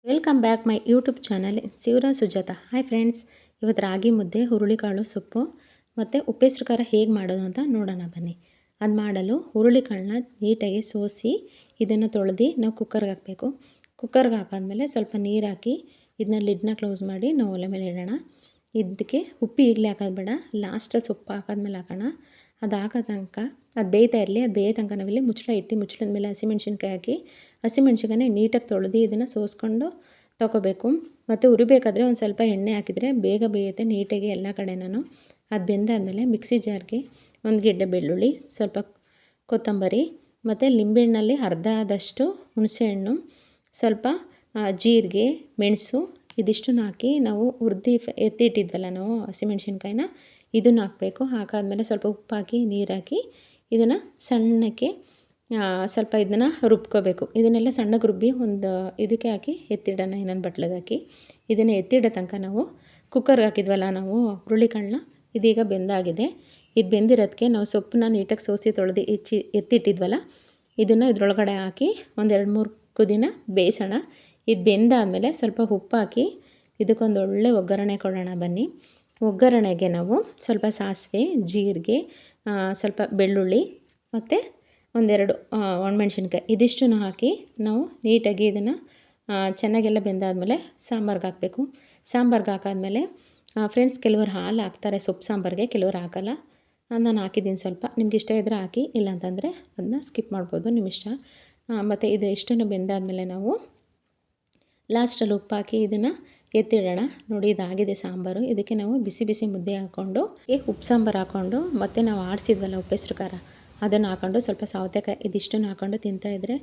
Welcome back my YouTube channel Shivaraj Sujata. Hi friends, ಇವತ್ತು ರಾಗಿ ಮುದ್ದೆ, ಹುರುಳಿಕಾಳು ಸೊಪ್ಪು ಮತ್ತು ಉಪ್ಪೆಸರು ಖಾರ ಹೇಗೆ ಮಾಡೋದು ಅಂತ ನೋಡೋಣ ಬನ್ನಿ. ಅದು ಮಾಡಲು ಹುರುಳಿಕಾಳನ್ನ ನೀಟಾಗಿ ಸೋಸಿ ಇದನ್ನು ತೊಳೆದು ನಾವು ಕುಕ್ಕರ್ಗೆ ಹಾಕಬೇಕು. ಕುಕ್ಕರ್ಗೆ ಹಾಕಾದ್ಮೇಲೆ ಸ್ವಲ್ಪ ನೀರು ಹಾಕಿ ಇದನ್ನ ಲಿಡ್ನ ಕ್ಲೋಸ್ ಮಾಡಿ ನಾವು ಒಲೆ ಮೇಲೆ ಇಡೋಣ. ಇದಕ್ಕೆ ಉಪ್ಪು ಈಗಲೇ ಹಾಕೋದು ಬೇಡ, ಲಾಸ್ಟಲ್ಲಿ ಸೊಪ್ಪು ಹಾಕಾದ್ಮೇಲೆ ಹಾಕೋಣ. ಅದು ಹಾಕೋ ತನಕ ಅದು ಬೇಯ್ತಾ ಇರಲಿ. ಅದು ಬೇಯೋ ತನಕ ನಾವಿಲ್ಲಿ ಮುಚ್ಚಳ ಇಟ್ಟು ಮುಚ್ಚಳದ ಮೇಲೆ ಹಸಿಮೆಣ್ಸಿನ್ಕಾಯಿ ಹಾಕಿ ಹಸಿಮೆಣ್ಸಿನ್ಕಾಯನ್ನ ನೀಟಾಗಿ ತೊಳೆದು ಇದನ್ನು ಸೋಸ್ಕೊಂಡು ತೊಗೋಬೇಕು. ಮತ್ತು ಉರಿಬೇಕಾದ್ರೆ ಒಂದು ಸ್ವಲ್ಪ ಎಣ್ಣೆ ಹಾಕಿದರೆ ಬೇಗ ಬೇಯುತ್ತೆ ನೀಟಾಗಿ ಎಲ್ಲ ಕಡೆನೂ. ಅದು ಬೆಂದಾದಮೇಲೆ ಮಿಕ್ಸಿ ಜಾರ್ಗೆ ಒಂದು ಗೆಡ್ಡೆ ಬೆಳ್ಳುಳ್ಳಿ, ಸ್ವಲ್ಪ ಕೊತ್ತಂಬರಿ ಮತ್ತು ಲಿಂಬೆಹಣ್ಣಲ್ಲಿ ಅರ್ಧ ಆದಷ್ಟು ಹುಣಸೆಹಣ್ಣು, ಸ್ವಲ್ಪ ಜೀರಿಗೆ, ಮೆಣಸು ಇದಿಷ್ಟನ್ನು ಹಾಕಿ ನಾವು ಹುರಿದು ಎತ್ತಿಟ್ಟಿದ್ವಲ್ಲ ನಾವು ಹಸಿಮೆಣ್ಸಿನ್ಕಾಯಿನ ಇದನ್ನು ಹಾಕಬೇಕು. ಹಾಕಾದ್ಮೇಲೆ ಸ್ವಲ್ಪ ಉಪ್ಪು ಹಾಕಿ ನೀರು ಹಾಕಿ ಇದನ್ನು ಸಣ್ಣಕ್ಕೆ ಸ್ವಲ್ಪ ಇದನ್ನು ರುಬ್ಕೋಬೇಕು. ಇದನ್ನೆಲ್ಲ ಸಣ್ಣಗೆ ರುಬ್ಬಿ ಒಂದು ಇದಕ್ಕೆ ಹಾಕಿ ಎತ್ತಿಡೋಣ, ಇನ್ನೊಂದು ಬಟ್ಲಿಗೆ ಹಾಕಿ ಇದನ್ನು ಎತ್ತಿಡೋ ತನಕ ನಾವು ಕುಕ್ಕರ್ಗೆ ಹಾಕಿದ್ವಲ್ಲ ನಾವು ಹುರುಳಿಕಾಳನ್ನ, ಇದೀಗ ಬೆಂದಾಗಿದೆ. ಇದು ಬೆಂದಿರೋದಕ್ಕೆ ನಾವು ಸೊಪ್ಪನ್ನ ನೀಟಾಗಿ ಸೋಸಿ ತೊಳೆದು ಎತ್ತಿಟ್ಟಿದ್ವಲ್ಲ ಇದನ್ನು ಇದ್ರೊಳಗಡೆ ಹಾಕಿ ಒಂದು 2-3 ಕುದಿನ ಬೇಯಿಸೋಣ. ಇದು ಬೆಂದಾದಮೇಲೆ ಸ್ವಲ್ಪ ಉಪ್ಪು ಹಾಕಿ ಇದಕ್ಕೊಂದು ಒಳ್ಳೆ ಒಗ್ಗರಣೆ ಕೊಡೋಣ ಬನ್ನಿ. ಒಗ್ಗರಣೆಗೆ ನಾವು ಸ್ವಲ್ಪ ಸಾಸಿವೆ, ಜೀರಿಗೆ, ಸ್ವಲ್ಪ ಬೆಳ್ಳುಳ್ಳಿ ಮತ್ತು ಒಂದೆರಡು ಒಣಮೆಣ್ಸಿನ್ಕಾಯಿ ಇದಿಷ್ಟನ್ನು ಹಾಕಿ ನಾವು ನೀಟಾಗಿ ಇದನ್ನು ಚೆನ್ನಾಗೆಲ್ಲ ಬೆಂದಾದಮೇಲೆ ಸಾಂಬಾರ್ಗೆ ಹಾಕಬೇಕು. ಸಾಂಬಾರ್ಗೆ ಹಾಕಾದ್ಮೇಲೆ ಫ್ರೆಂಡ್ಸ್ ಕೆಲವರು ಹಾಲು ಹಾಕ್ತಾರೆ ಸೊಪ್ಪು ಸಾಂಬಾರಿಗೆ, ಕೆಲವರು ಹಾಕೋಲ್ಲ. ನಾನು ಹಾಕಿದ್ದೀನಿ ಸ್ವಲ್ಪ. ನಿಮ್ಗೆ ಇಷ್ಟ ಇದ್ದರೆ ಹಾಕಿ, ಇಲ್ಲಾಂತಂದರೆ ಅದನ್ನ ಸ್ಕಿಪ್ ಮಾಡ್ಬೋದು, ನಿಮ್ಮ ಇಷ್ಟ. ಮತ್ತು ಇದು ಇಷ್ಟನ್ನು ಬೆಂದಾದಮೇಲೆ ನಾವು ಲಾಸ್ಟಲ್ಲಿ ಉಪ್ಪು ಹಾಕಿ ಇದನ್ನು ಎತ್ತಿಡೋಣ. ನೋಡಿ ಇದಾಗಿದೆ ಸಾಂಬಾರು. ಇದಕ್ಕೆ ನಾವು ಬಿಸಿ ಬಿಸಿ ಮುದ್ದೆ ಹಾಕ್ಕೊಂಡು ಉಪ್ಪು ಸಾಂಬಾರು ಹಾಕ್ಕೊಂಡು ಮತ್ತು ನಾವು ಆಡಿಸಿದ್ವಲ್ಲ ಉಪ್ಪೆಸರು ಖಾರ ಅದನ್ನು ಹಾಕ್ಕೊಂಡು ಸ್ವಲ್ಪ ಸೌತೆಕಾಯಿ ಇದಿಷ್ಟನ್ನು ಹಾಕ್ಕೊಂಡು ತಿಂತಾಯಿದ್ರೆ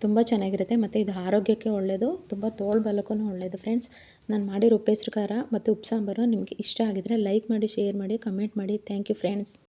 ತುಂಬ ಚೆನ್ನಾಗಿರುತ್ತೆ. ಮತ್ತು ಇದು ಆರೋಗ್ಯಕ್ಕೆ ಒಳ್ಳೆಯದು, ತುಂಬ ತೋಳು ಬಲಕ್ಕೂ ಒಳ್ಳೆಯದು. ಫ್ರೆಂಡ್ಸ್, ನಾನು ಮಾಡಿರೋ ಉಪ್ಪೆಸರು ಖಾರ ಮತ್ತು ಉಪ್ಪು ಸಾಂಬಾರು ನಿಮಗೆ ಇಷ್ಟ ಆಗಿದರೆ ಲೈಕ್ ಮಾಡಿ, ಶೇರ್ ಮಾಡಿ, ಕಮೆಂಟ್ ಮಾಡಿ. Thank you friends.